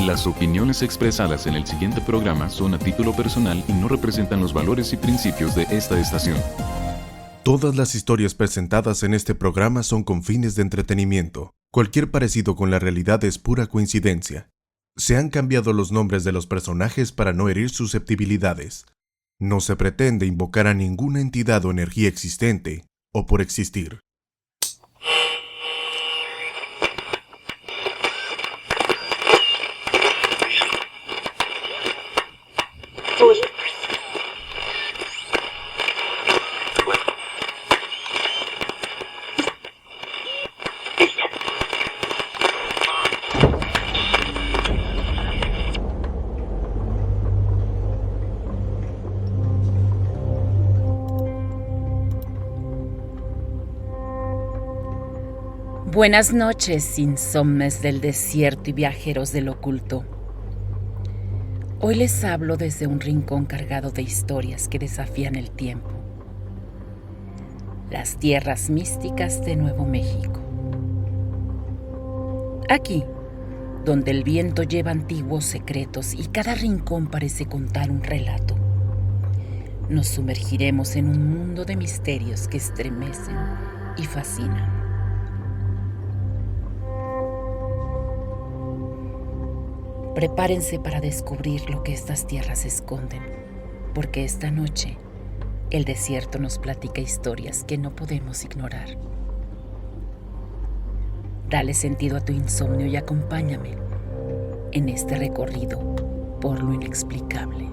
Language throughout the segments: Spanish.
Las opiniones expresadas en el siguiente programa son a título personal y no representan los valores y principios de esta estación. Todas las historias presentadas en este programa son con fines de entretenimiento. Cualquier parecido con la realidad es pura coincidencia. Se han cambiado los nombres de los personajes para no herir susceptibilidades. No se pretende invocar a ninguna entidad o energía existente, o por existir. Buenas noches, insomnes del desierto y viajeros del oculto. Hoy les hablo desde un rincón cargado de historias que desafían el tiempo. Las tierras místicas de Nuevo México. Aquí, donde el viento lleva antiguos secretos y cada rincón parece contar un relato, nos sumergiremos en un mundo de misterios que estremecen y fascinan. Prepárense para descubrir lo que estas tierras esconden, porque esta noche el desierto nos platica historias que no podemos ignorar. Dale sentido a tu insomnio y acompáñame en este recorrido por lo inexplicable.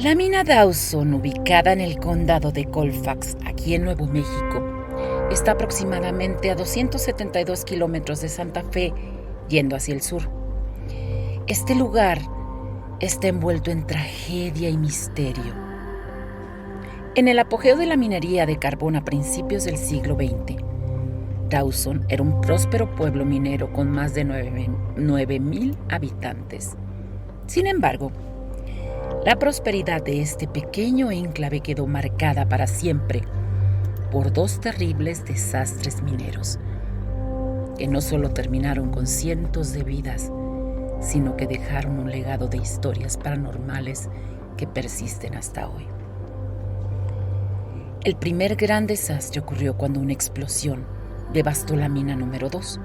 La mina Dawson, ubicada en el condado de Colfax, aquí en Nuevo México, está aproximadamente a 272 kilómetros de Santa Fe, yendo hacia el sur. Este lugar está envuelto en tragedia y misterio. En el apogeo de la minería de carbón a principios del siglo XX, Dawson era un próspero pueblo minero con más de 9,000 habitantes. Sin embargo, la prosperidad de este pequeño enclave quedó marcada para siempre por dos terribles desastres mineros, que no solo terminaron con cientos de vidas, sino que dejaron un legado de historias paranormales que persisten hasta hoy. El primer gran desastre ocurrió cuando una explosión devastó la mina número 2.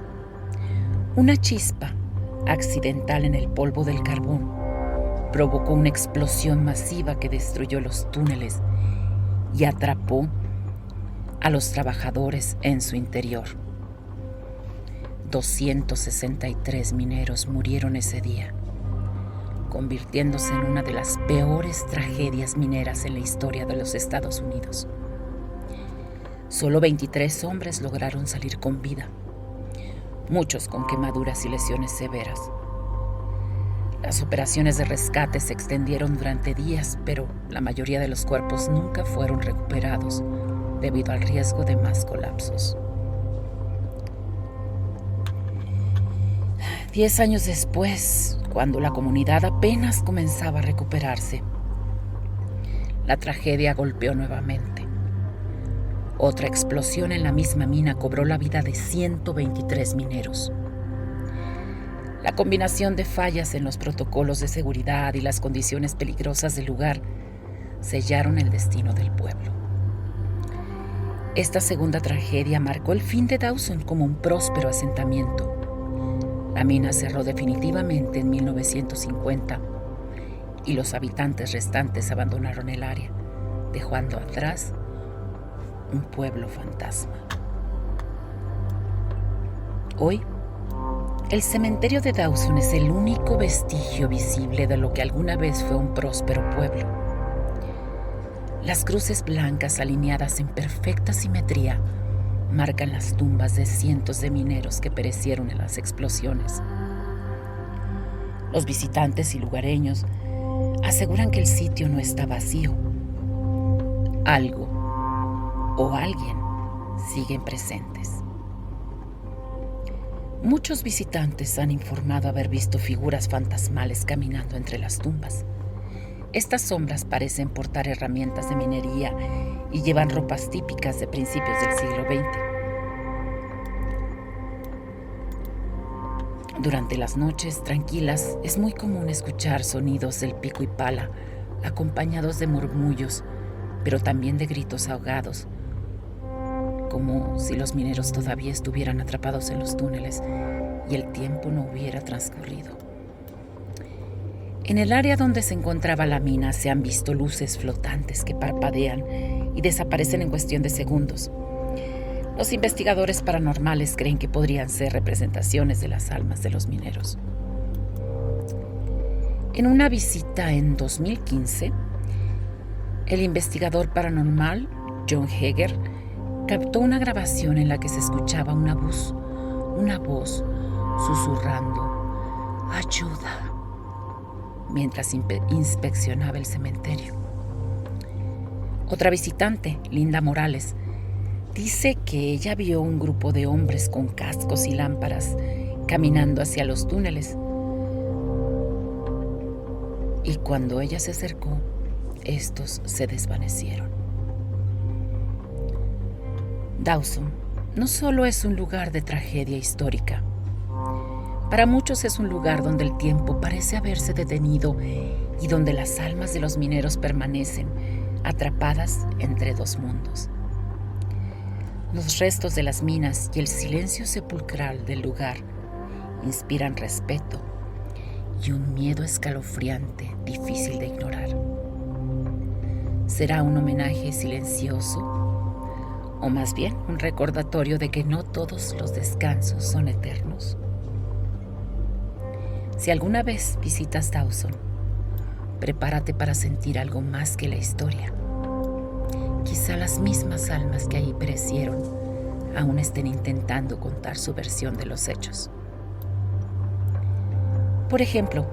Una chispa accidental en el polvo del carbón provocó una explosión masiva que destruyó los túneles y atrapó a los trabajadores en su interior. 263 mineros murieron ese día, convirtiéndose en una de las peores tragedias mineras en la historia de los Estados Unidos. Solo 23 hombres lograron salir con vida, muchos con quemaduras y lesiones severas. Las operaciones de rescate se extendieron durante días, pero la mayoría de los cuerpos nunca fueron recuperados debido al riesgo de más colapsos. 10 años después, cuando la comunidad apenas comenzaba a recuperarse, la tragedia golpeó nuevamente. Otra explosión en la misma mina cobró la vida de 123 mineros. La combinación de fallas en los protocolos de seguridad y las condiciones peligrosas del lugar sellaron el destino del pueblo. Esta segunda tragedia marcó el fin de Dawson como un próspero asentamiento. La mina cerró definitivamente en 1950 y los habitantes restantes abandonaron el área, dejando atrás un pueblo fantasma. Hoy, el cementerio de Dawson es el único vestigio visible de lo que alguna vez fue un próspero pueblo. Las cruces blancas alineadas en perfecta simetría marcan las tumbas de cientos de mineros que perecieron en las explosiones. Los visitantes y lugareños aseguran que el sitio no está vacío. Algo o alguien siguen presentes. Muchos visitantes han informado haber visto figuras fantasmales caminando entre las tumbas. Estas sombras parecen portar herramientas de minería y llevan ropas típicas de principios del siglo XX. Durante las noches tranquilas es muy común escuchar sonidos del pico y pala, acompañados de murmullos, pero también de gritos ahogados, como si los mineros todavía estuvieran atrapados en los túneles y el tiempo no hubiera transcurrido. En el área donde se encontraba la mina se han visto luces flotantes que parpadean y desaparecen en cuestión de segundos. Los investigadores paranormales creen que podrían ser representaciones de las almas de los mineros. En una visita en 2015, el investigador paranormal John Heger captó una grabación en la que se escuchaba una voz susurrando «ayuda» mientras inspeccionaba el cementerio. Otra visitante, Linda Morales, dice que ella vio un grupo de hombres con cascos y lámparas caminando hacia los túneles. Y cuando ella se acercó, estos se desvanecieron. Dawson no solo es un lugar de tragedia histórica. Para muchos es un lugar donde el tiempo parece haberse detenido y donde las almas de los mineros permanecen atrapadas entre dos mundos. Los restos de las minas y el silencio sepulcral del lugar inspiran respeto y un miedo escalofriante difícil de ignorar. ¿Será un homenaje silencioso o más bien un recordatorio de que no todos los descansos son eternos? Si alguna vez visitas Dawson, prepárate para sentir algo más que la historia. Quizá las mismas almas que ahí perecieron aún estén intentando contar su versión de los hechos. Por ejemplo,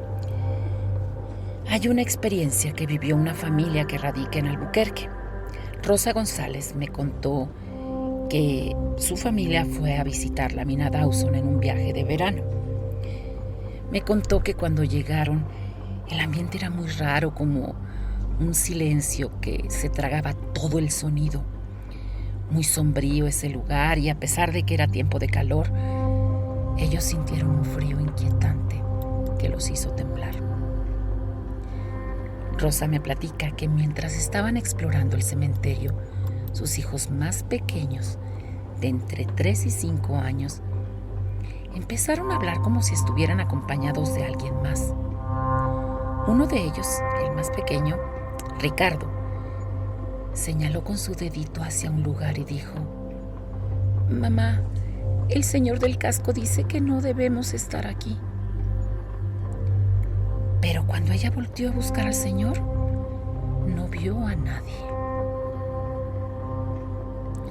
hay una experiencia que vivió una familia que radica en Albuquerque. Rosa González me contó que su familia fue a visitar la mina Dawson en un viaje de verano. Me contó que cuando llegaron, el ambiente era muy raro, como un silencio que se tragaba todo el sonido. Muy sombrío ese lugar, y a pesar de que era tiempo de calor, ellos sintieron un frío inquietante que los hizo temblar. Rosa me platica que mientras estaban explorando el cementerio, sus hijos más pequeños, de entre 3 y 5 años, empezaron a hablar como si estuvieran acompañados de alguien más. Uno de ellos, el más pequeño, Ricardo, señaló con su dedito hacia un lugar y dijo: «Mamá, el señor del casco dice que no debemos estar aquí». Pero cuando ella volteó a buscar al señor, no vio a nadie.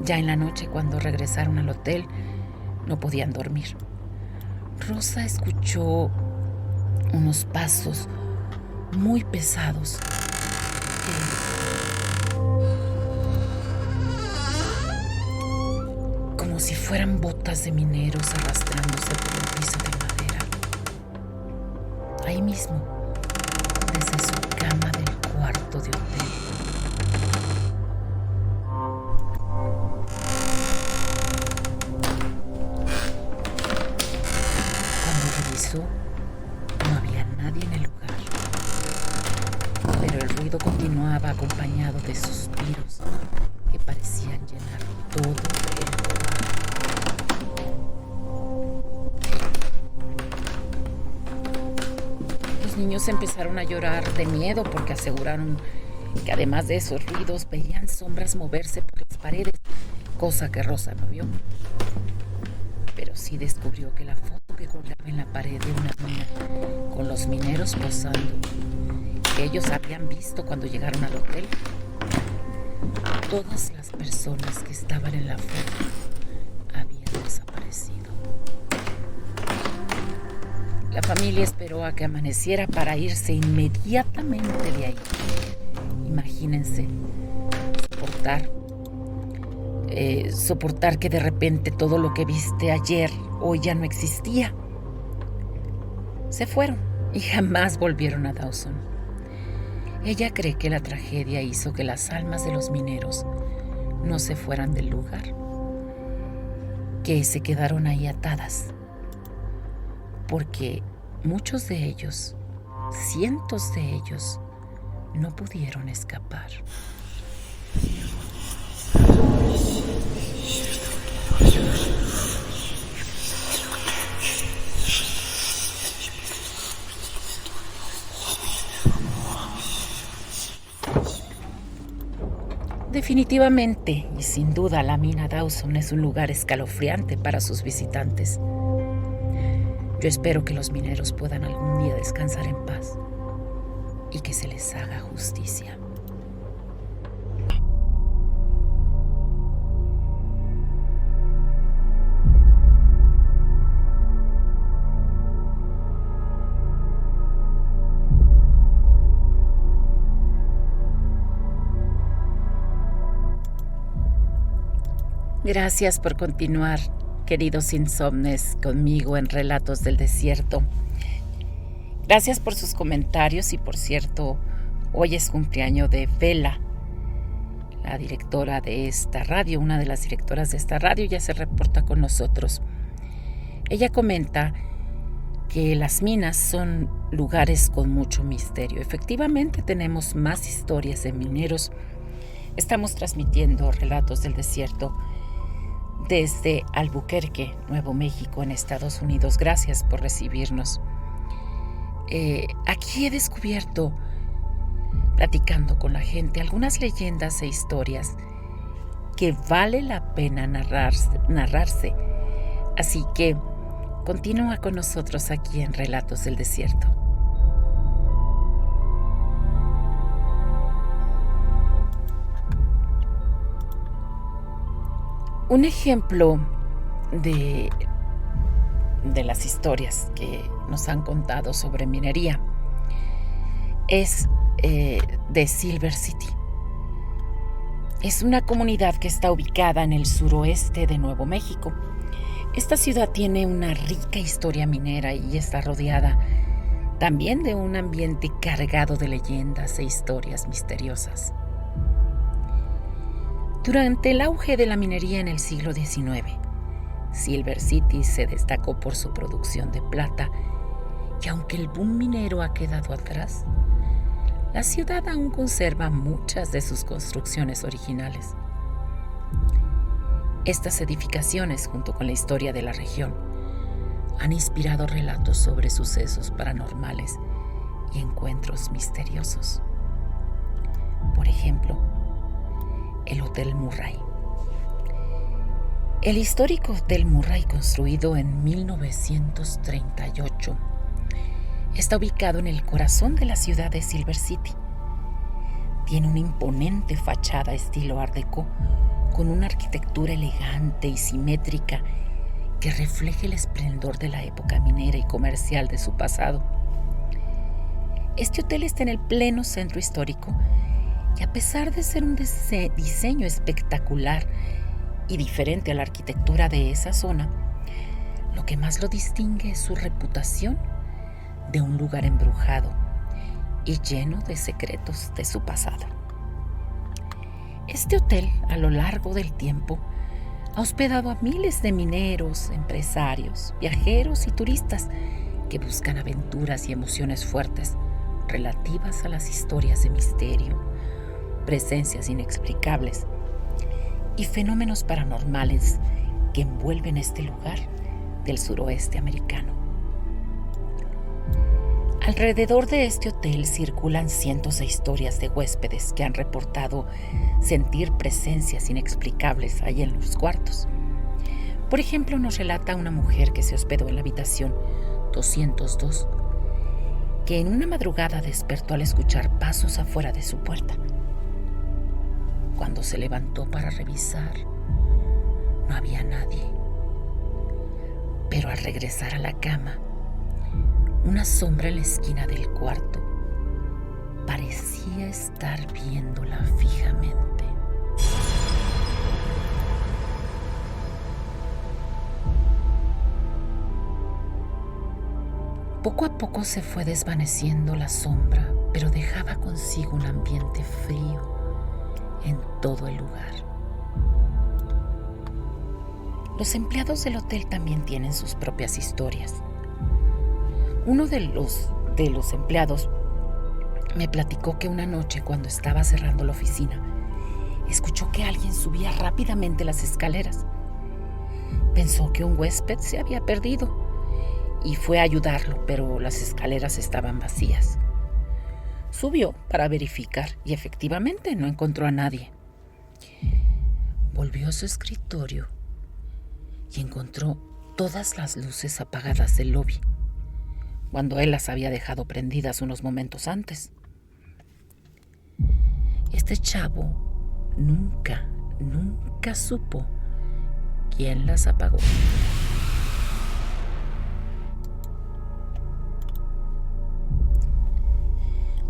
Ya en la noche, cuando regresaron al hotel, no podían dormir. Rosa escuchó unos pasos muy pesados como si fueran botas de mineros arrastrándose por el piso de madera. Ahí mismo, desde su cama del cuarto de hotel. Cuando revisó, no había nadie en el lugar, pero el ruido continuaba acompañado de suspiros que parecían llenar todo el lugar. Los niños empezaron a llorar de miedo porque aseguraron que además de esos ruidos veían sombras moverse por las paredes, cosa que Rosa no vio. Pero sí descubrió que la foto que colgaba en la pared de una mina con los mineros posando, que ellos habían visto cuando llegaron al hotel, todas las personas que estaban en la foto habían desaparecido. La familia esperó a que amaneciera para irse inmediatamente de ahí. Imagínense, soportar que de repente todo lo que viste ayer, hoy ya no existía. Se fueron y jamás volvieron a Dawson. Ella cree que la tragedia hizo que las almas de los mineros no se fueran del lugar, que se quedaron ahí atadas, porque muchos de ellos, cientos de ellos, no pudieron escapar. Definitivamente y sin duda la mina Dawson es un lugar escalofriante para sus visitantes. Yo espero que los mineros puedan algún día descansar en paz y que se les haga justicia. Gracias por continuar, queridos insomnes, conmigo en Relatos del Desierto. Gracias por sus comentarios y, por cierto, hoy es cumpleaños de Vela, la directora de esta radio, una de las directoras de esta radio, ya se reporta con nosotros. Ella comenta que las minas son lugares con mucho misterio. Efectivamente, tenemos más historias de mineros. Estamos transmitiendo Relatos del Desierto desde Albuquerque, Nuevo México, en Estados Unidos. Gracias por recibirnos. Aquí he descubierto, platicando con la gente, algunas leyendas e historias que vale la pena narrarse. Así que continúa con nosotros aquí en Relatos del Desierto. Un ejemplo de las historias que nos han contado sobre minería es de Silver City. Es una comunidad que está ubicada en el suroeste de Nuevo México. Esta ciudad tiene una rica historia minera y está rodeada también de un ambiente cargado de leyendas e historias misteriosas. Durante el auge de la minería en el siglo XIX, Silver City se destacó por su producción de plata, y aunque el boom minero ha quedado atrás, la ciudad aún conserva muchas de sus construcciones originales. Estas edificaciones, junto con la historia de la región, han inspirado relatos sobre sucesos paranormales y encuentros misteriosos. Por ejemplo, el Hotel Murray. El histórico Hotel Murray, construido en 1938, está ubicado en el corazón de la ciudad de Silver City. Tiene una imponente fachada estilo Art Deco, con una arquitectura elegante y simétrica que refleja el esplendor de la época minera y comercial de su pasado. Este hotel está en el pleno centro histórico, y a pesar de ser un diseño espectacular y diferente a la arquitectura de esa zona, lo que más lo distingue es su reputación de un lugar embrujado y lleno de secretos de su pasado. Este hotel, a lo largo del tiempo, ha hospedado a miles de mineros, empresarios, viajeros y turistas que buscan aventuras y emociones fuertes relativas a las historias de misterio, presencias inexplicables y fenómenos paranormales que envuelven este lugar del suroeste americano. Alrededor de este hotel circulan cientos de historias de huéspedes que han reportado sentir presencias inexplicables ahí en los cuartos. Por ejemplo, nos relata una mujer que se hospedó en la habitación 202, que en una madrugada despertó al escuchar pasos afuera de su puerta. Cuando se levantó para revisar, no había nadie. Pero al regresar a la cama, una sombra en la esquina del cuarto parecía estar viéndola fijamente. Poco a poco se fue desvaneciendo la sombra, pero dejaba consigo un ambiente frío en todo el lugar. Los empleados del hotel también tienen sus propias historias. Uno de los empleados me platicó que una noche, cuando estaba cerrando la oficina, escuchó que alguien subía rápidamente las escaleras. Pensó que un huésped se había perdido y fue a ayudarlo, pero las escaleras estaban vacías. Subió para verificar y efectivamente no encontró a nadie. Volvió a su escritorio y encontró todas las luces apagadas del lobby, cuando él las había dejado prendidas unos momentos antes. Este chavo nunca supo quién las apagó.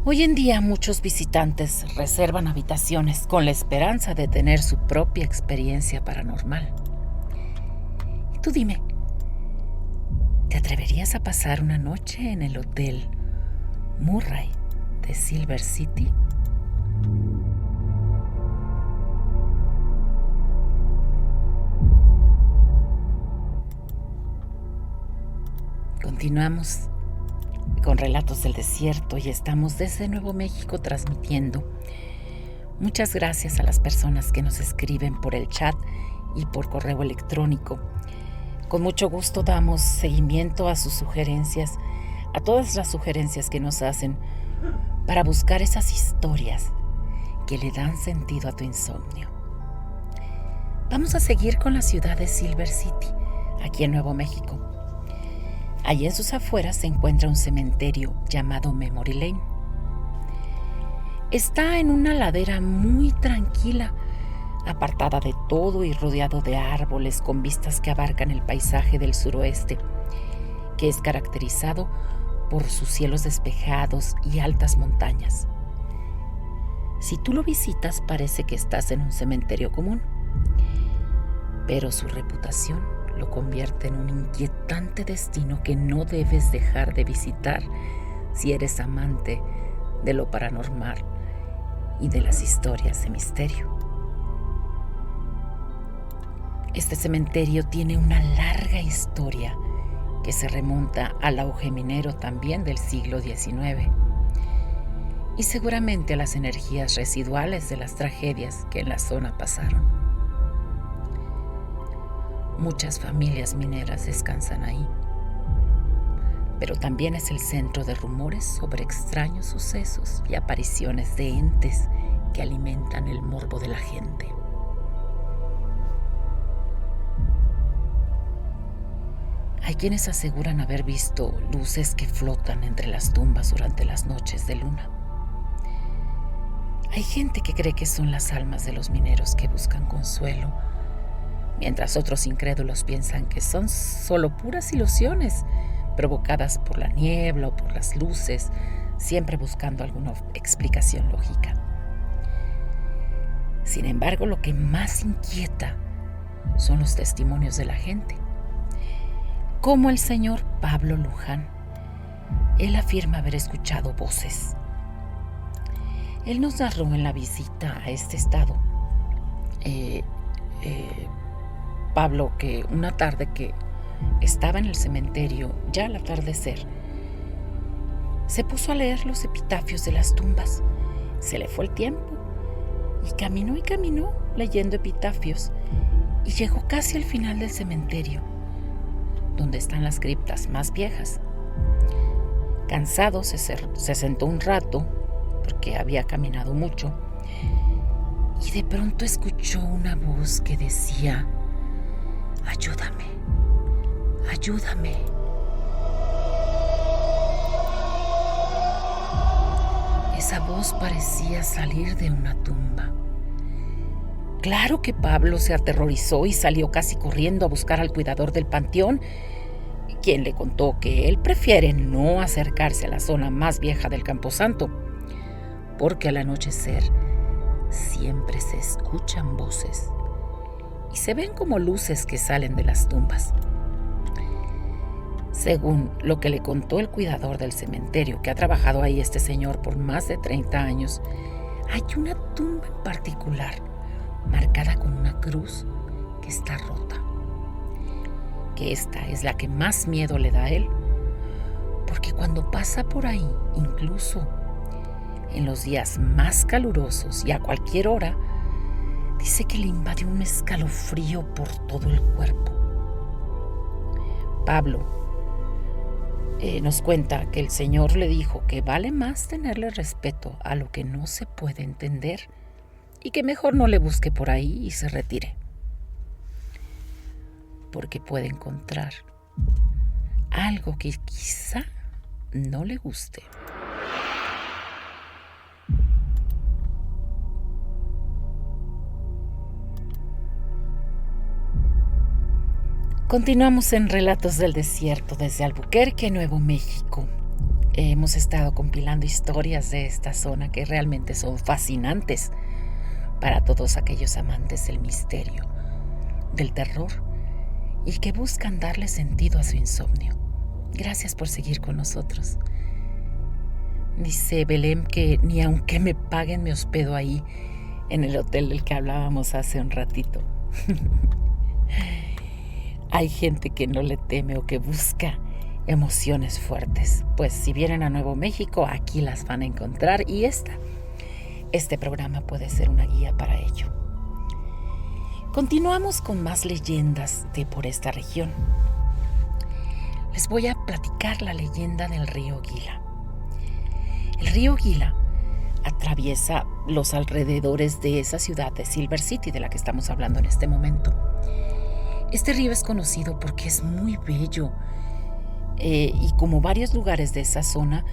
Hoy en día muchos visitantes reservan habitaciones con la esperanza de tener su propia experiencia paranormal. Y tú dime, ¿te atreverías a pasar una noche en el Hotel Murray de Silver City? Continuamos con Relatos del Desierto y estamos desde Nuevo México transmitiendo. Muchas gracias a las personas que nos escriben por el chat y por correo electrónico. Con mucho gusto damos seguimiento a sus sugerencias, a todas las sugerencias que nos hacen para buscar esas historias que le dan sentido a tu insomnio. Vamos a seguir con la ciudad de Silver City, aquí en Nuevo México. Allí en sus afueras se encuentra un cementerio llamado Memory Lane. Está en una ladera muy tranquila, apartada de todo y rodeado de árboles con vistas que abarcan el paisaje del suroeste, que es caracterizado por sus cielos despejados y altas montañas. Si tú lo visitas, parece que estás en un cementerio común, pero su reputación lo convierte en un inquietante destino que no debes dejar de visitar si eres amante de lo paranormal y de las historias de misterio. Este cementerio tiene una larga historia que se remonta al auge minero también del siglo XIX y seguramente a las energías residuales de las tragedias que en la zona pasaron. Muchas familias mineras descansan ahí, pero también es el centro de rumores sobre extraños sucesos y apariciones de entes que alimentan el morbo de la gente. Hay quienes aseguran haber visto luces que flotan entre las tumbas durante las noches de luna. Hay gente que cree que son las almas de los mineros que buscan consuelo, mientras otros incrédulos piensan que son solo puras ilusiones provocadas por la niebla o por las luces, siempre buscando alguna explicación lógica. Sin embargo, lo que más inquieta son los testimonios de la gente, como el señor Pablo Luján. Él afirma haber escuchado voces. Él nos narró en la visita a este estado, Pablo, que una tarde que estaba en el cementerio, ya al atardecer, se puso a leer los epitafios de las tumbas. Se le fue el tiempo y caminó leyendo epitafios y llegó casi al final del cementerio, donde están las criptas más viejas. Cansado, se sentó un rato porque había caminado mucho y de pronto escuchó una voz que decía: "Ayúdame, ayúdame". Esa voz parecía salir de una tumba. Claro que Pablo se aterrorizó y salió casi corriendo a buscar al cuidador del panteón, quien le contó que él prefiere no acercarse a la zona más vieja del Camposanto, porque al anochecer siempre se escuchan voces y se ven como luces que salen de las tumbas. Según lo que le contó el cuidador del cementerio, que ha trabajado ahí este señor por más de 30 años, hay una tumba en particular marcada con una cruz que está rota. Que esta es la que más miedo le da a él, porque cuando pasa por ahí, incluso en los días más calurosos y a cualquier hora, dice que le invade un escalofrío por todo el cuerpo. Pablo nos cuenta que el Señor le dijo que vale más tenerle respeto a lo que no se puede entender y que mejor no le busque por ahí y se retire, porque puede encontrar algo que quizá no le guste. Continuamos en Relatos del Desierto desde Albuquerque, Nuevo México. Hemos estado compilando historias de esta zona que realmente son fascinantes para todos aquellos amantes del misterio, del terror y que buscan darle sentido a su insomnio. Gracias por seguir con nosotros. Dice Belém que ni aunque me paguen me hospedo ahí en el hotel del que hablábamos hace un ratito. Hay gente que no le teme o que busca emociones fuertes. Pues si vienen a Nuevo México, aquí las van a encontrar y este programa puede ser una guía para ello. Continuamos con más leyendas de por esta región. Les voy a platicar la leyenda del río Gila. El río Gila atraviesa los alrededores de esa ciudad de Silver City de la que estamos hablando en este momento. Este río es conocido porque es muy bello y como varios lugares de esa zona,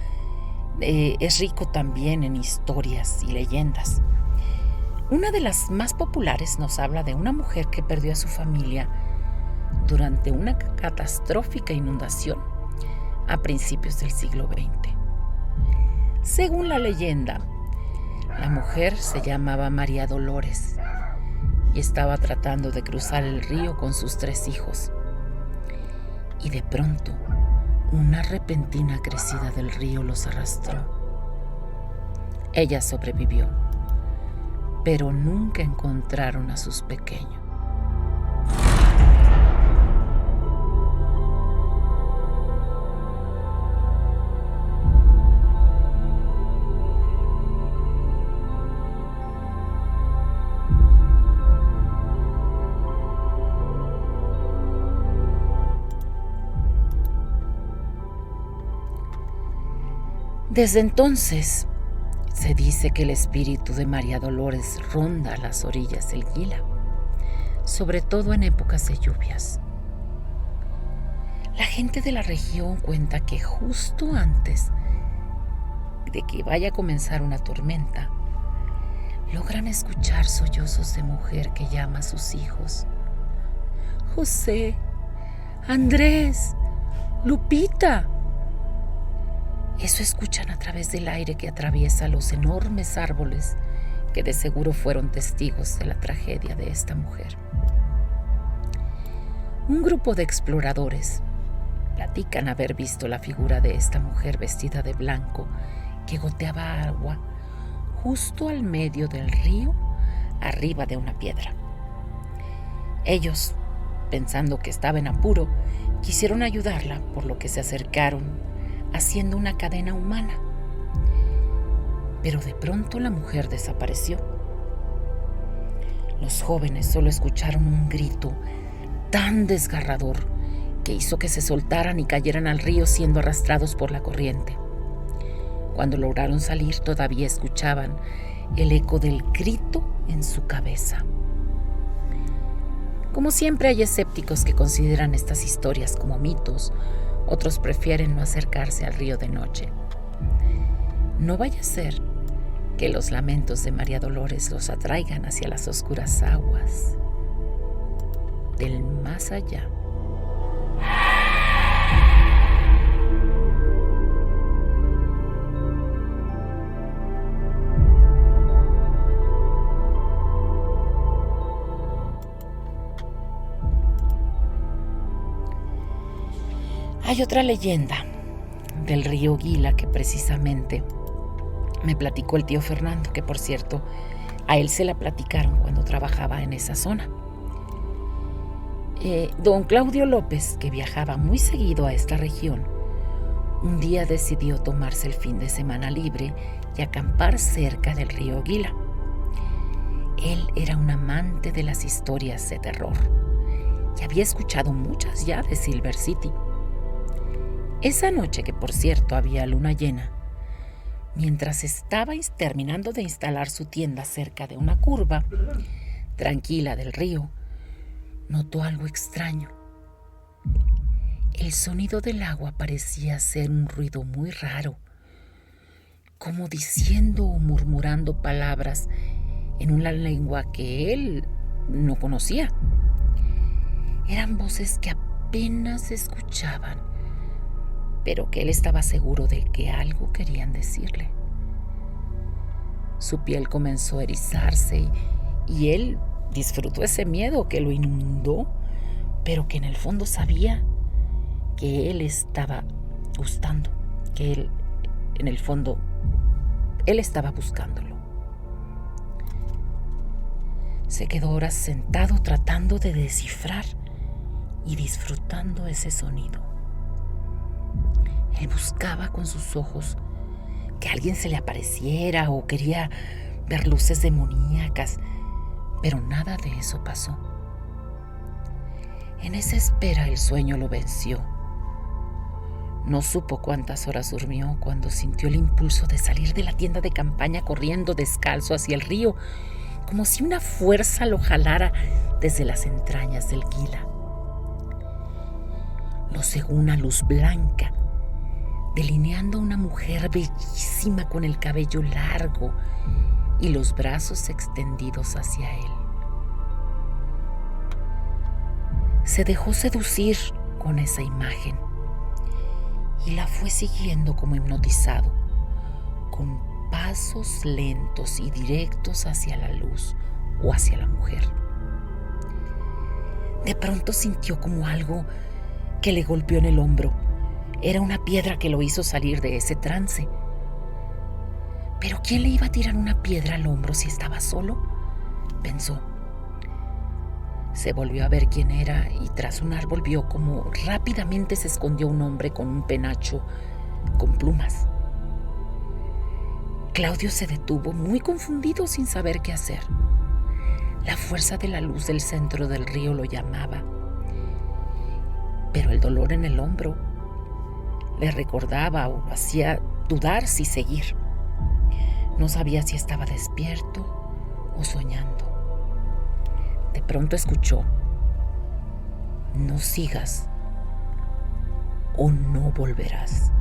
es rico también en historias y leyendas. Una de las más populares nos habla de una mujer que perdió a su familia durante una catastrófica inundación a principios del siglo XX. Según la leyenda, la mujer se llamaba María Dolores y estaba tratando de cruzar el río con sus 3 hijos. Y de pronto, una repentina crecida del río los arrastró. Ella sobrevivió, pero nunca encontraron a sus pequeños. Desde entonces, se dice que el espíritu de María Dolores ronda las orillas del Gila, sobre todo en épocas de lluvias. La gente de la región cuenta que justo antes de que vaya a comenzar una tormenta, logran escuchar sollozos de mujer que llama a sus hijos. José, Andrés, Lupita. Eso escuchan a través del aire que atraviesa los enormes árboles que de seguro fueron testigos de la tragedia de esta mujer. Un grupo de exploradores platican haber visto la figura de esta mujer vestida de blanco que goteaba agua justo al medio del río, arriba de una piedra. Ellos, pensando que estaba en apuro, quisieron ayudarla, por lo que se acercaron haciendo una cadena humana. Pero de pronto la mujer desapareció. Los jóvenes solo escucharon un grito tan desgarrador que hizo que se soltaran y cayeran al río siendo arrastrados por la corriente. Cuando lograron salir, todavía escuchaban el eco del grito en su cabeza. Como siempre, hay escépticos que consideran estas historias como mitos. Otros prefieren no acercarse al río de noche. No vaya a ser que los lamentos de María Dolores los atraigan hacia las oscuras aguas del más allá. Hay otra leyenda del río Gila que precisamente me platicó el tío Fernando, que por cierto, a él se la platicaron cuando trabajaba en esa zona. Don Claudio López, que viajaba muy seguido a esta región, un día decidió tomarse el fin de semana libre y acampar cerca del río Gila. Él era un amante de las historias de terror y había escuchado muchas ya de Silver City. Esa noche, que por cierto había luna llena, mientras estaba terminando de instalar su tienda cerca de una curva tranquila del río, notó algo extraño. El sonido del agua parecía ser un ruido muy raro, como diciendo o murmurando palabras en una lengua que él no conocía. Eran voces que apenas se escuchaban, pero que él estaba seguro de que algo querían decirle. Su piel comenzó a erizarse y él disfrutó ese miedo que lo inundó, pero que en el fondo sabía que él estaba gustando, que él, en el fondo, él estaba buscándolo. Se quedó horas sentado tratando de descifrar y disfrutando ese sonido. Él buscaba con sus ojos que alguien se le apareciera o quería ver luces demoníacas, pero nada de eso pasó. En esa espera el sueño lo venció. No supo cuántas horas durmió cuando sintió el impulso de salir de la tienda de campaña corriendo descalzo hacia el río, como si una fuerza lo jalara desde las entrañas del Gila. Lo cegó una luz blanca, delineando a una mujer bellísima con el cabello largo y los brazos extendidos hacia él. Se dejó seducir con esa imagen y la fue siguiendo como hipnotizado, con pasos lentos y directos hacia la luz o hacia la mujer. De pronto sintió como algo que le golpeó en el hombro. Era una piedra que lo hizo salir de ese trance. ¿Pero quién le iba a tirar una piedra al hombro si estaba solo?, pensó. Se volvió a ver quién era y tras un árbol vio como rápidamente se escondió un hombre con un penacho con plumas. Claudio se detuvo muy confundido sin saber qué hacer. La fuerza de la luz del centro del río lo llamaba, pero el dolor en el hombro le recordaba o lo hacía dudar si seguir. No sabía si estaba despierto o soñando. De pronto escuchó: no sigas o no volverás.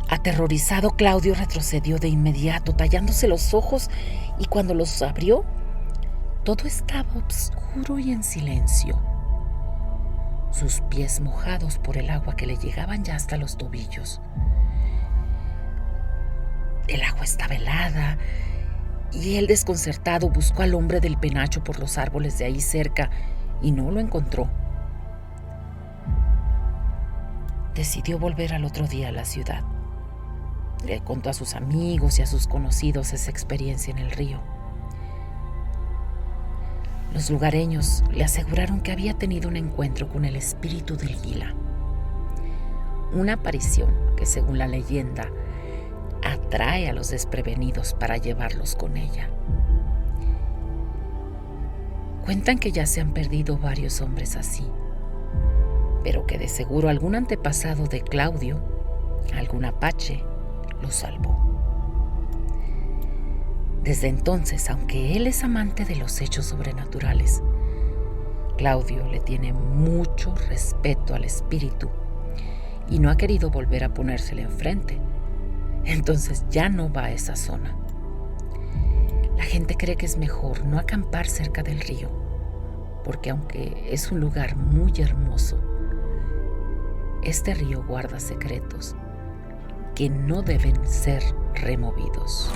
Aterrorizado, Claudio retrocedió de inmediato, tallándose los ojos, y cuando los abrió, todo estaba oscuro y en silencio. Sus pies mojados por el agua que le llegaban ya hasta los tobillos. El agua estaba helada y él, desconcertado, buscó al hombre del penacho por los árboles de ahí cerca y no lo encontró. Decidió volver al otro día a la ciudad. Le contó a sus amigos y a sus conocidos esa experiencia en el río. Los lugareños le aseguraron que había tenido un encuentro con el espíritu del Gila, una aparición que, según la leyenda, atrae a los desprevenidos para llevarlos con ella. Cuentan que ya se han perdido varios hombres así, pero que de seguro algún antepasado de Claudio, algún apache, lo salvó. Desde entonces, aunque él es amante de los hechos sobrenaturales, Claudio le tiene mucho respeto al espíritu y no ha querido volver a ponérsele enfrente. Entonces ya no va a esa zona. La gente cree que es mejor no acampar cerca del río, porque aunque es un lugar muy hermoso, este río guarda secretos que no deben ser removidos.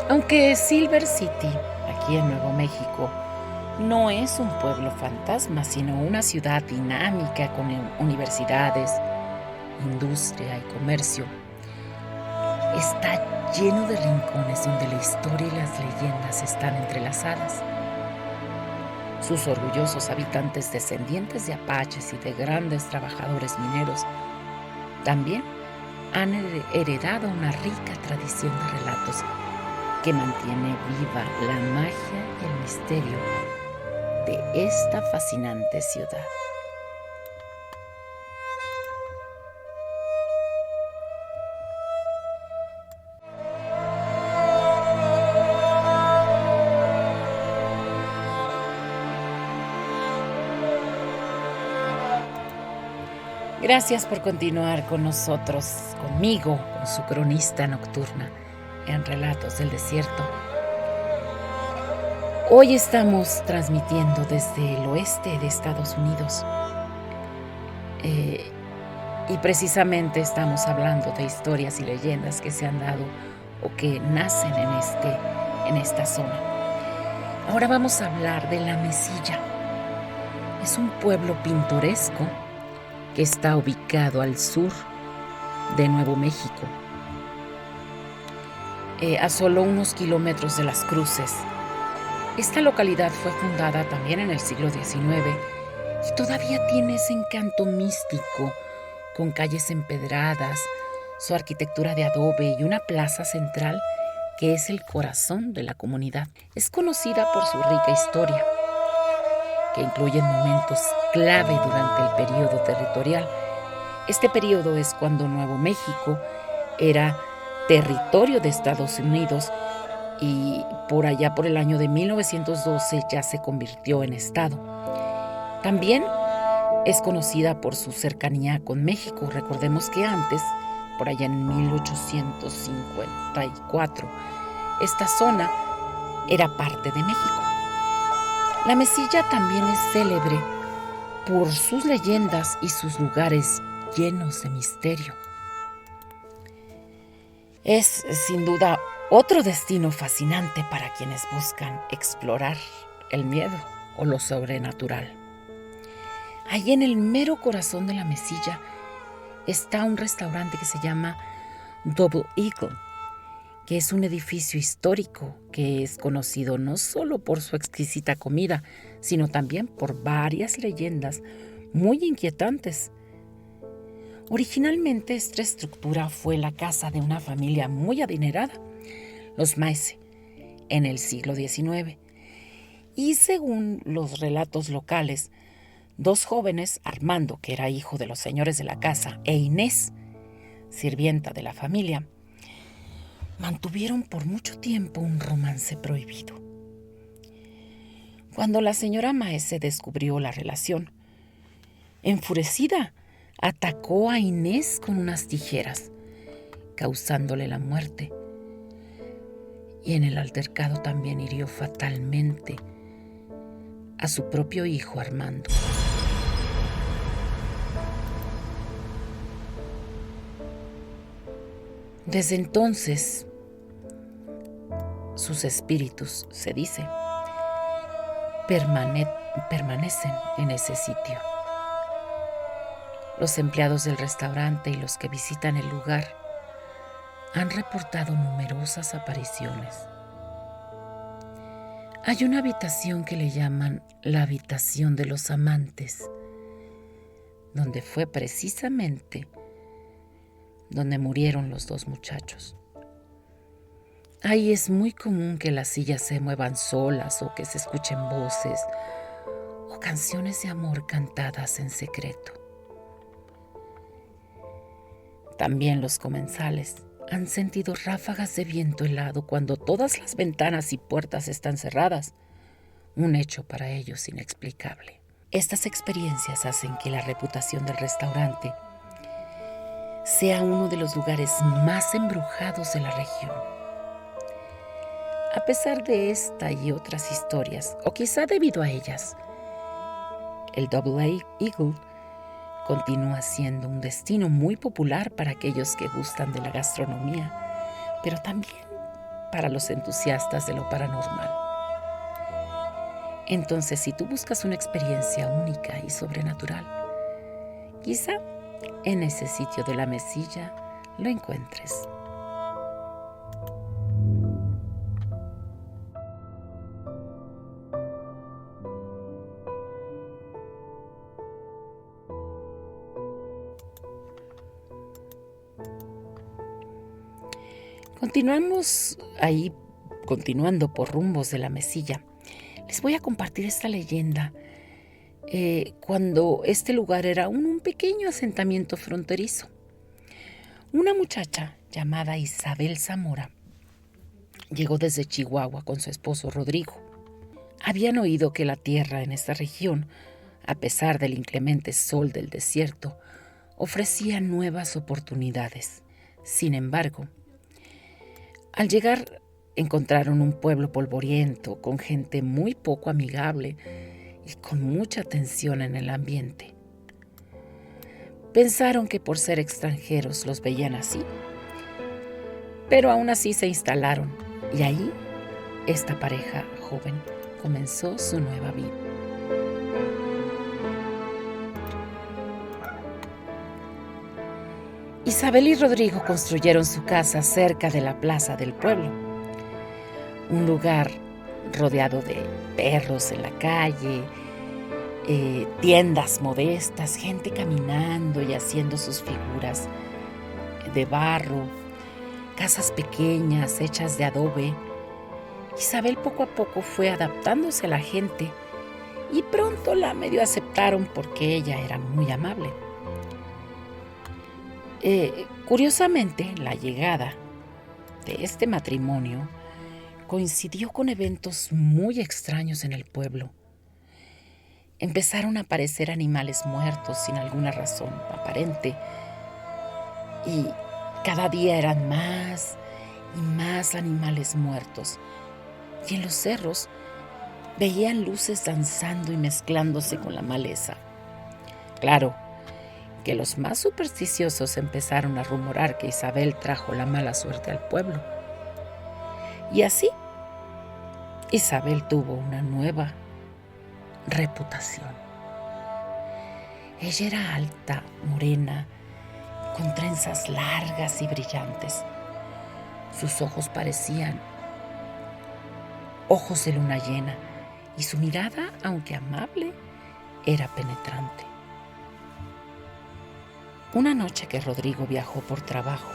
Aunque Silver City, aquí en Nuevo México, no es un pueblo fantasma, sino una ciudad dinámica con universidades, industria y comercio, está lleno de rincones donde la historia y las leyendas están entrelazadas. Sus orgullosos habitantes, descendientes de apaches y de grandes trabajadores mineros, también han heredado una rica tradición de relatos que mantiene viva la magia y el misterio de esta fascinante ciudad. Gracias por continuar con nosotros, conmigo, con su cronista nocturna en Relatos del Desierto. Hoy estamos transmitiendo desde el oeste de Estados Unidos y precisamente estamos hablando de historias y leyendas que se han dado o que nacen en esta zona. Ahora vamos a hablar de La Mesilla. Es un pueblo pintoresco que está ubicado al sur de Nuevo México, a solo unos kilómetros de Las Cruces. Esta localidad fue fundada también en el siglo XIX y todavía tiene ese encanto místico, con calles empedradas, su arquitectura de adobe y una plaza central que es el corazón de la comunidad. Es conocida por su rica historia, que incluyen momentos clave durante el periodo territorial. Este periodo es cuando Nuevo México era territorio de Estados Unidos y por allá por el año de 1912 ya se convirtió en estado. También es conocida por su cercanía con México. Recordemos que antes, por allá en 1854, esta zona era parte de México. La Mesilla también es célebre por sus leyendas y sus lugares llenos de misterio. Es, sin duda, otro destino fascinante para quienes buscan explorar el miedo o lo sobrenatural. Ahí en el mero corazón de La Mesilla está un restaurante que se llama Double Eagle, que es un edificio histórico que es conocido no solo por su exquisita comida, sino también por varias leyendas muy inquietantes. Originalmente esta estructura fue la casa de una familia muy adinerada, los Maese, en el siglo XIX. Y según los relatos locales, dos jóvenes, Armando, que era hijo de los señores de la casa, e Inés, sirvienta de la familia, mantuvieron por mucho tiempo un romance prohibido. Cuando la señora Maese descubrió la relación, enfurecida, atacó a Inés con unas tijeras, causándole la muerte. Y en el altercado también hirió fatalmente a su propio hijo Armando. Desde entonces, sus espíritus, se dice, permanecen en ese sitio. Los empleados del restaurante y los que visitan el lugar han reportado numerosas apariciones. Hay una habitación que le llaman la habitación de los amantes, donde fue precisamente donde murieron los dos muchachos. Ahí es muy común que las sillas se muevan solas o que se escuchen voces o canciones de amor cantadas en secreto. También los comensales han sentido ráfagas de viento helado cuando todas las ventanas y puertas están cerradas, un hecho para ellos inexplicable. Estas experiencias hacen que la reputación del restaurante sea uno de los lugares más embrujados de la región. A pesar de esta y otras historias, o quizá debido a ellas, el Double Eagle continúa siendo un destino muy popular para aquellos que gustan de la gastronomía, pero también para los entusiastas de lo paranormal. Entonces, si tú buscas una experiencia única y sobrenatural, quizá en ese sitio de la Mesilla lo encuentres. Continuando por rumbos de la Mesilla. Les voy a compartir esta leyenda cuando este lugar era un pequeño asentamiento fronterizo. Una muchacha llamada Isabel Zamora llegó desde Chihuahua con su esposo Rodrigo. Habían oído que la tierra en esta región, a pesar del inclemente sol del desierto, ofrecía nuevas oportunidades. Sin embargo, al llegar encontraron un pueblo polvoriento, con gente muy poco amigable y con mucha tensión en el ambiente. Pensaron que por ser extranjeros los veían así, pero aún así se instalaron y ahí esta pareja joven comenzó su nueva vida. Isabel y Rodrigo construyeron su casa cerca de la plaza del pueblo, un lugar rodeado de perros en la calle, tiendas modestas, gente caminando y haciendo sus figuras de barro, casas pequeñas hechas de adobe. Isabel poco a poco fue adaptándose a la gente y pronto la medio aceptaron porque ella era muy amable. Curiosamente, la llegada de este matrimonio coincidió con eventos muy extraños en el pueblo. Empezaron a aparecer animales muertos sin alguna razón aparente y cada día eran más y más animales muertos. Y en los cerros veían luces danzando y mezclándose con la maleza. Claro que los más supersticiosos empezaron a rumorar que Isabel trajo la mala suerte al pueblo. Y así, Isabel tuvo una nueva reputación. Ella era alta, morena, con trenzas largas y brillantes. Sus ojos parecían ojos de luna llena y su mirada, aunque amable, era penetrante. Una noche que Rodrigo viajó por trabajo,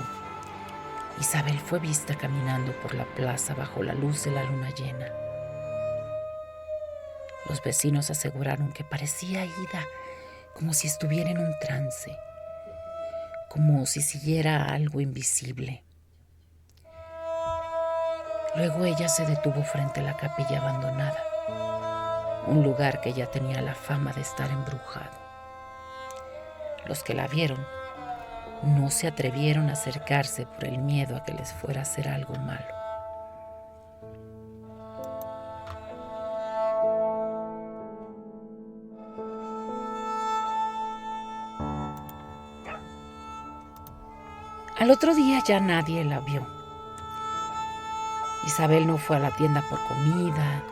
Isabel fue vista caminando por la plaza bajo la luz de la luna llena. Los vecinos aseguraron que parecía ida, como si estuviera en un trance, como si siguiera algo invisible. Luego ella se detuvo frente a la capilla abandonada, un lugar que ya tenía la fama de estar embrujado. Los que la vieron no se atrevieron a acercarse por el miedo a que les fuera a hacer algo malo. Al otro día ya nadie la vio. Isabel no fue a la tienda por comida,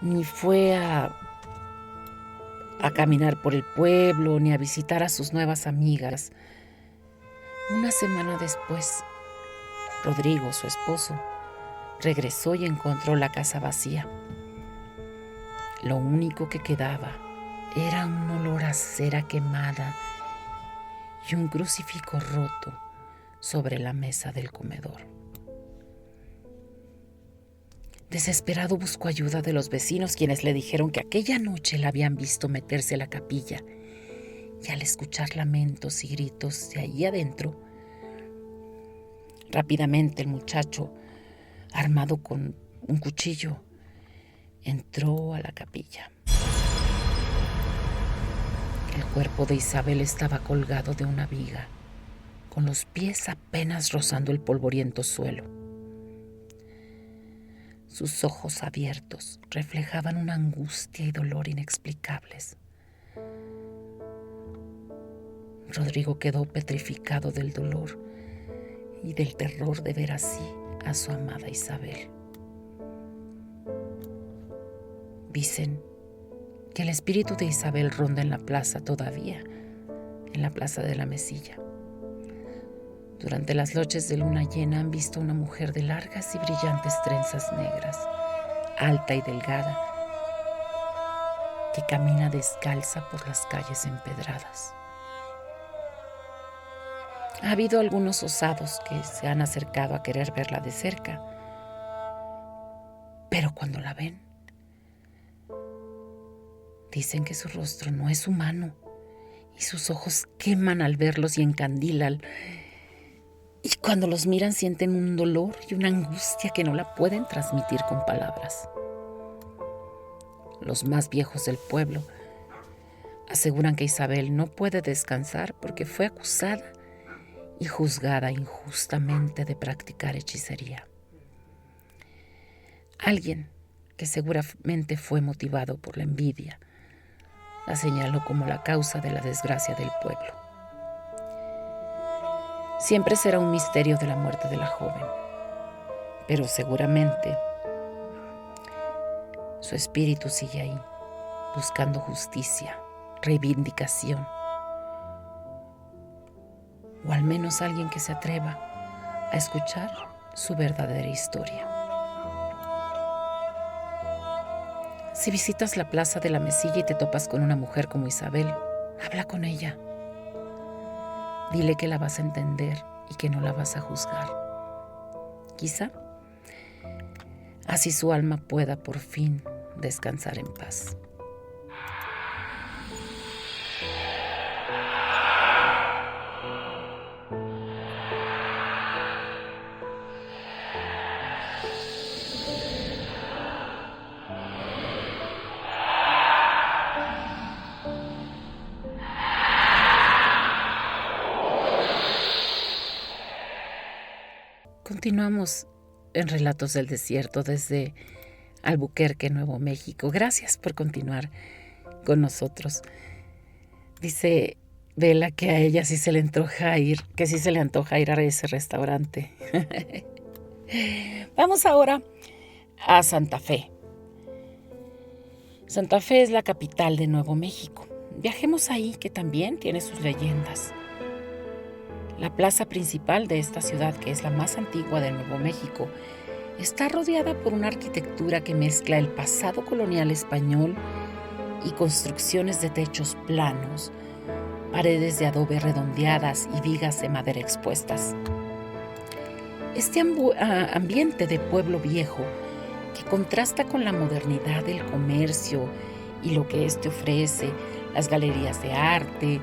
ni fue a caminar por el pueblo, ni a visitar a sus nuevas amigas. Una semana después, Rodrigo, su esposo, regresó y encontró la casa vacía. Lo único que quedaba era un olor a cera quemada y un crucifijo roto sobre la mesa del comedor. Desesperado buscó ayuda de los vecinos, quienes le dijeron que aquella noche la habían visto meterse a la capilla y al escuchar lamentos y gritos de ahí adentro, rápidamente el muchacho, armado con un cuchillo, entró a la capilla. El cuerpo de Isabel estaba colgado de una viga, con los pies apenas rozando el polvoriento suelo. Sus ojos abiertos reflejaban una angustia y dolor inexplicables. Rodrigo quedó petrificado del dolor y del terror de ver así a su amada Isabel. Dicen que el espíritu de Isabel ronda en la plaza todavía, en la plaza de la Mesilla. Durante las noches de luna llena han visto una mujer de largas y brillantes trenzas negras, alta y delgada, que camina descalza por las calles empedradas. Ha habido algunos osados que se han acercado a querer verla de cerca, pero cuando la ven, dicen que su rostro no es humano y sus ojos queman al verlos y encandilan. Y cuando los miran sienten un dolor y una angustia que no la pueden transmitir con palabras. Los más viejos del pueblo aseguran que Isabel no puede descansar porque fue acusada y juzgada injustamente de practicar hechicería. Alguien que seguramente fue motivado por la envidia la señaló como la causa de la desgracia del pueblo. Siempre será un misterio de la muerte de la joven, pero seguramente su espíritu sigue ahí, buscando justicia, reivindicación, o al menos alguien que se atreva a escuchar su verdadera historia. Si visitas la plaza de la Mesilla y te topas con una mujer como Isabel, habla con ella. Dile que la vas a entender y que no la vas a juzgar. Quizá así su alma pueda por fin descansar en paz. Continuamos en Relatos del Desierto desde Albuquerque, Nuevo México. Gracias por continuar con nosotros. Dice Bella que a ella sí se le antoja ir, a ese restaurante. Vamos ahora a Santa Fe. Santa Fe es la capital de Nuevo México. Viajemos ahí, que también tiene sus leyendas. La plaza principal de esta ciudad, que es la más antigua de Nuevo México, está rodeada por una arquitectura que mezcla el pasado colonial español y construcciones de techos planos, paredes de adobe redondeadas y vigas de madera expuestas. Este ambiente de pueblo viejo, que contrasta con la modernidad del comercio y lo que éste ofrece, las galerías de arte,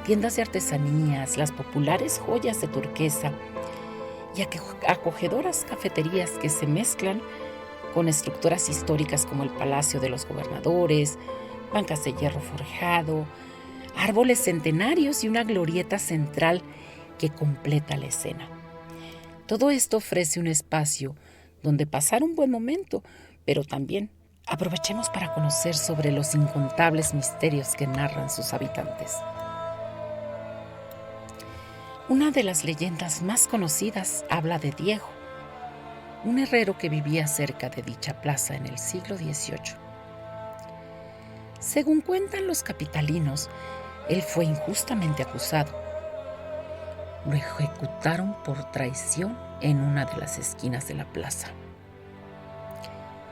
tiendas de artesanías, las populares joyas de turquesa y acogedoras cafeterías que se mezclan con estructuras históricas como el Palacio de los Gobernadores, bancas de hierro forjado, árboles centenarios y una glorieta central que completa la escena. Todo esto ofrece un espacio donde pasar un buen momento, pero también aprovechemos para conocer sobre los incontables misterios que narran sus habitantes. Una de las leyendas más conocidas habla de Diego, un herrero que vivía cerca de dicha plaza en el siglo XVIII. Según cuentan los capitalinos, él fue injustamente acusado. Lo ejecutaron por traición en una de las esquinas de la plaza.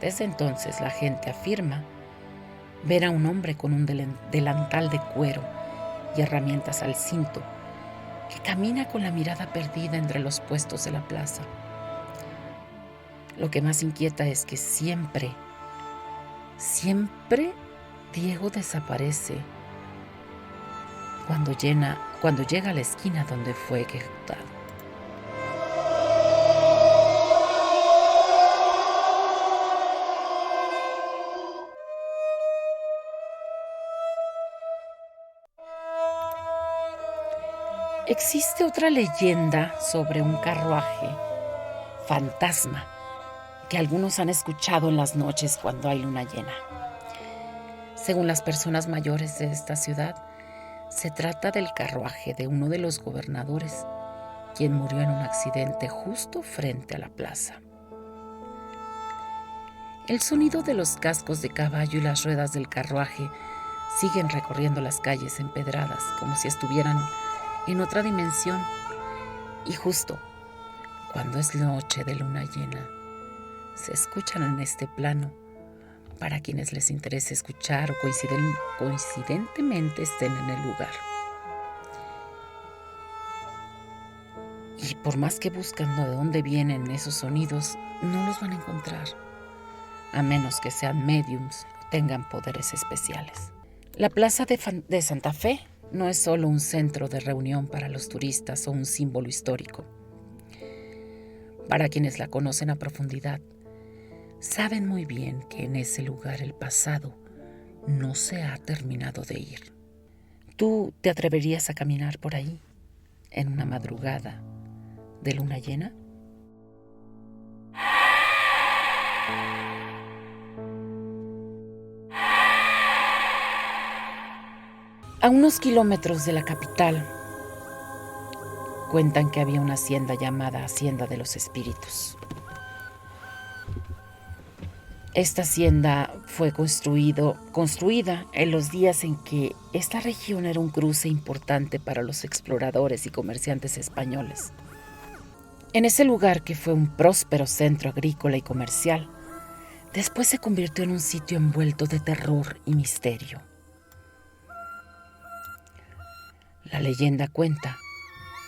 Desde entonces la gente afirma ver a un hombre con un delantal de cuero y herramientas al cinto, que camina con la mirada perdida entre los puestos de la plaza. Lo que más inquieta es que siempre Diego desaparece cuando llega a la esquina donde fue ejecutado. Existe otra leyenda sobre un carruaje fantasma que algunos han escuchado en las noches cuando hay luna llena. Según las personas mayores de esta ciudad, se trata del carruaje de uno de los gobernadores quien murió en un accidente justo frente a la plaza. El sonido de los cascos de caballo y las ruedas del carruaje siguen recorriendo las calles empedradas como si estuvieran en otra dimensión. Y justo cuando es noche de luna llena, se escuchan en este plano para quienes les interese escuchar o coincidentemente estén en el lugar. Y por más que buscan de dónde vienen esos sonidos, no los van a encontrar, a menos que sean mediums o tengan poderes especiales. La Plaza de Santa Fe no es solo un centro de reunión para los turistas o un símbolo histórico. Para quienes la conocen a profundidad, saben muy bien que en ese lugar el pasado no se ha terminado de ir. ¿Tú te atreverías a caminar por ahí en una madrugada de luna llena? A unos kilómetros de la capital, cuentan que había una hacienda llamada Hacienda de los Espíritus. Esta hacienda fue construida en los días en que esta región era un cruce importante para los exploradores y comerciantes españoles. En ese lugar, que fue un próspero centro agrícola y comercial, después se convirtió en un sitio envuelto de terror y misterio. La leyenda cuenta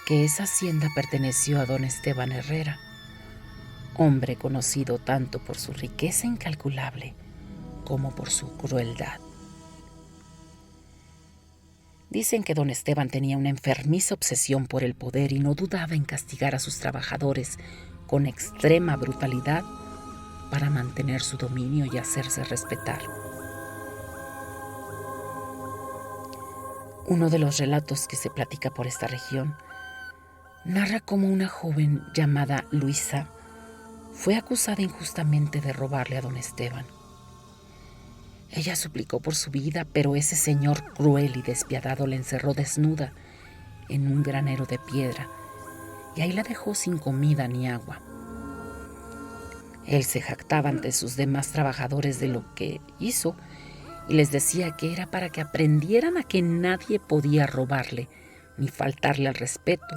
que esa hacienda perteneció a don Esteban Herrera, hombre conocido tanto por su riqueza incalculable como por su crueldad. Dicen que don Esteban tenía una enfermiza obsesión por el poder y no dudaba en castigar a sus trabajadores con extrema brutalidad para mantener su dominio y hacerse respetar. Uno de los relatos que se platica por esta región narra cómo una joven llamada Luisa fue acusada injustamente de robarle a don Esteban. Ella suplicó por su vida, pero ese señor cruel y despiadado la encerró desnuda en un granero de piedra y ahí la dejó sin comida ni agua. Él se jactaba ante sus demás trabajadores de lo que hizo y les decía que era para que aprendieran a que nadie podía robarle ni faltarle al respeto,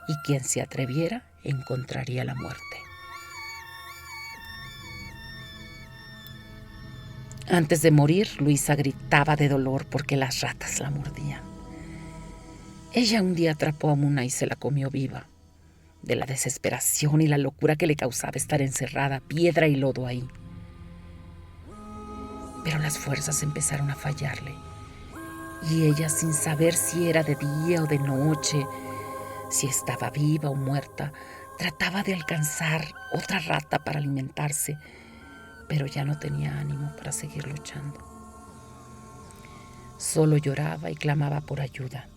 y quien se atreviera encontraría la muerte. Antes de morir, Luisa gritaba de dolor porque las ratas la mordían. Ella un día atrapó a Muna y se la comió viva. De la desesperación y la locura que le causaba estar encerrada, piedra y lodo ahí. Pero las fuerzas empezaron a fallarle, y ella, sin saber si era de día o de noche, si estaba viva o muerta, trataba de alcanzar otra rata para alimentarse, pero ya no tenía ánimo para seguir luchando. Solo lloraba y clamaba por ayuda.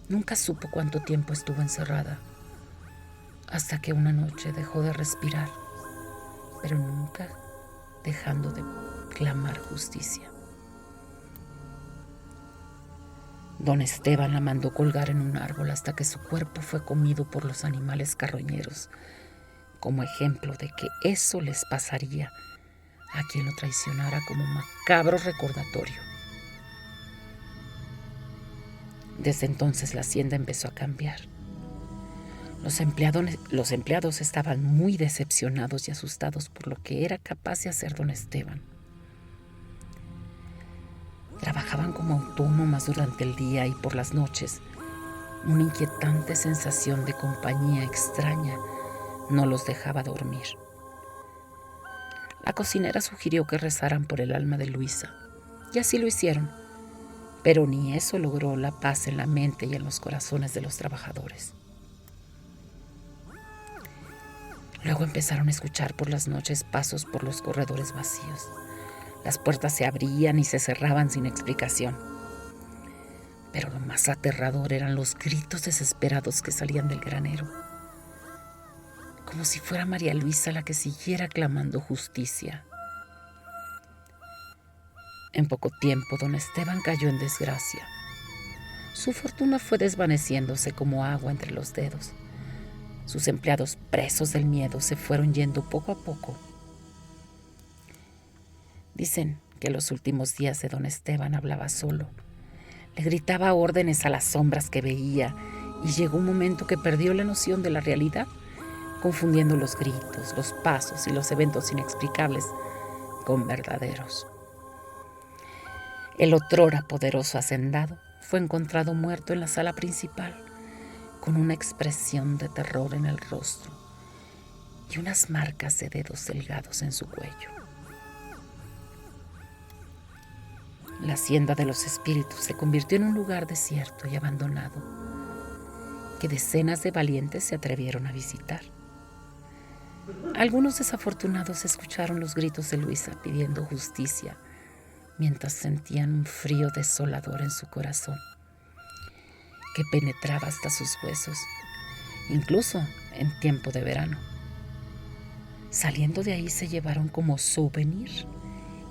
Nunca supo cuánto tiempo estuvo encerrada, hasta que una noche dejó de respirar, pero nunca dejando de clamar justicia. Don Esteban la mandó colgar en un árbol hasta que su cuerpo fue comido por los animales carroñeros, como ejemplo de que eso les pasaría a quien lo traicionara, como macabro recordatorio. Desde entonces la hacienda empezó a cambiar. Los empleados estaban muy decepcionados y asustados por lo que era capaz de hacer don Esteban. Trabajaban como autónomas durante el día y por las noches una inquietante sensación de compañía extraña no los dejaba dormir. La cocinera sugirió que rezaran por el alma de Luisa, y así lo hicieron, pero ni eso logró la paz en la mente y en los corazones de los trabajadores. Luego empezaron a escuchar por las noches pasos por los corredores vacíos. Las puertas se abrían y se cerraban sin explicación. Pero lo más aterrador eran los gritos desesperados que salían del granero, como si fuera María Luisa la que siguiera clamando justicia. En poco tiempo, don Esteban cayó en desgracia. Su fortuna fue desvaneciéndose como agua entre los dedos, Sus empleados, presos del miedo, se fueron yendo poco a poco. Dicen que los últimos días de don Esteban hablaba solo. Le gritaba órdenes a las sombras que veía y llegó un momento que perdió la noción de la realidad, confundiendo los gritos, los pasos y los eventos inexplicables con verdaderos. El otrora poderoso hacendado fue encontrado muerto en la sala principal, con una expresión de terror en el rostro y unas marcas de dedos delgados en su cuello. La hacienda de los espíritus se convirtió en un lugar desierto y abandonado que decenas de valientes se atrevieron a visitar. Algunos desafortunados escucharon los gritos de Luisa pidiendo justicia mientras sentían un frío desolador en su corazón que penetraba hasta sus huesos, incluso en tiempo de verano. Saliendo de ahí se llevaron como souvenir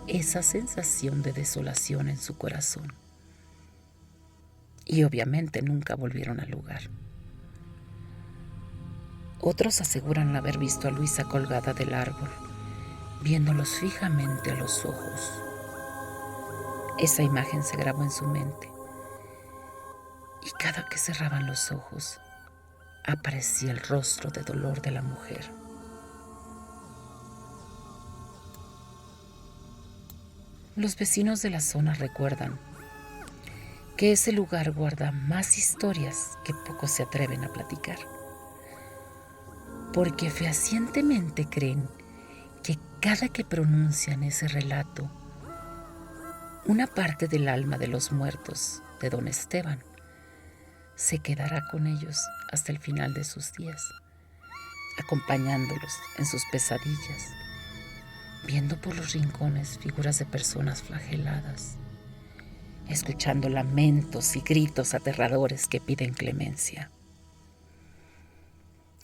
esa sensación de desolación en su corazón. Y obviamente nunca volvieron al lugar. Otros aseguran haber visto a Luisa colgada del árbol, viéndolos fijamente a los ojos. Esa imagen se grabó en su mente, y cada que cerraban los ojos, aparecía el rostro de dolor de la mujer. Los vecinos de la zona recuerdan que ese lugar guarda más historias que pocos se atreven a platicar, porque fehacientemente creen que cada que pronuncian ese relato, una parte del alma de los muertos de don Esteban se quedará con ellos hasta el final de sus días, acompañándolos en sus pesadillas, viendo por los rincones figuras de personas flageladas, escuchando lamentos y gritos aterradores que piden clemencia.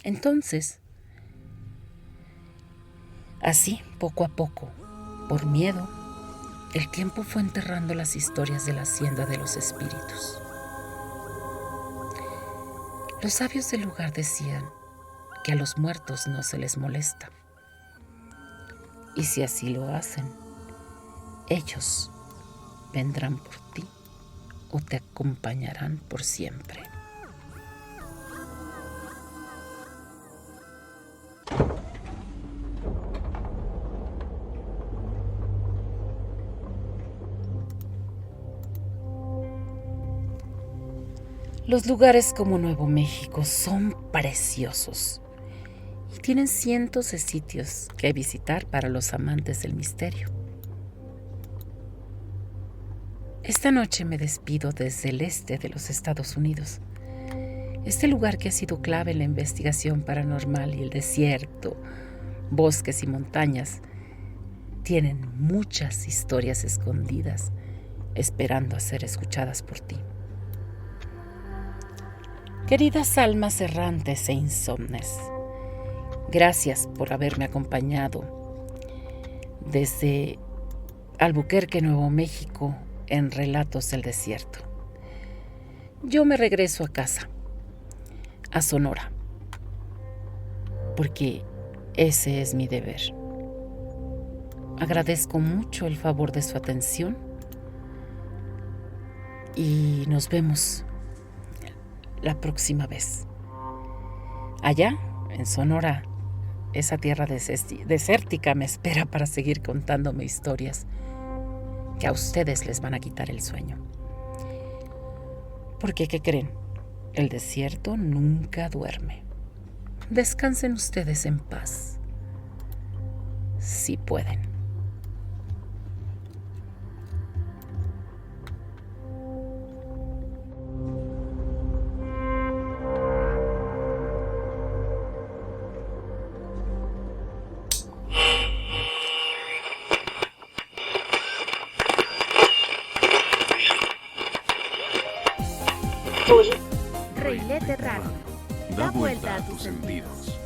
Entonces, así, poco a poco, por miedo, el tiempo fue enterrando las historias de la hacienda de los espíritus. Los sabios del lugar decían que a los muertos no se les molesta. Y si así lo hacen, ellos vendrán por ti o te acompañarán por siempre. Los lugares como Nuevo México son preciosos y tienen cientos de sitios que visitar para los amantes del misterio. Esta noche me despido desde el este de los Estados Unidos. Este lugar que ha sido clave en la investigación paranormal y el desierto, bosques y montañas tienen muchas historias escondidas esperando a ser escuchadas por ti. Queridas almas errantes e insomnes, gracias por haberme acompañado desde Albuquerque, Nuevo México, en Relatos del Desierto. Yo me regreso a casa, a Sonora, porque ese es mi deber. Agradezco mucho el favor de su atención y nos vemos la próxima vez. Allá, en Sonora, esa tierra desértica me espera para seguir contándome historias que a ustedes les van a quitar el sueño. Porque, ¿qué creen? El desierto nunca duerme. Descansen ustedes en paz, si pueden. Reilete Radio. Da vuelta a tus sentidos.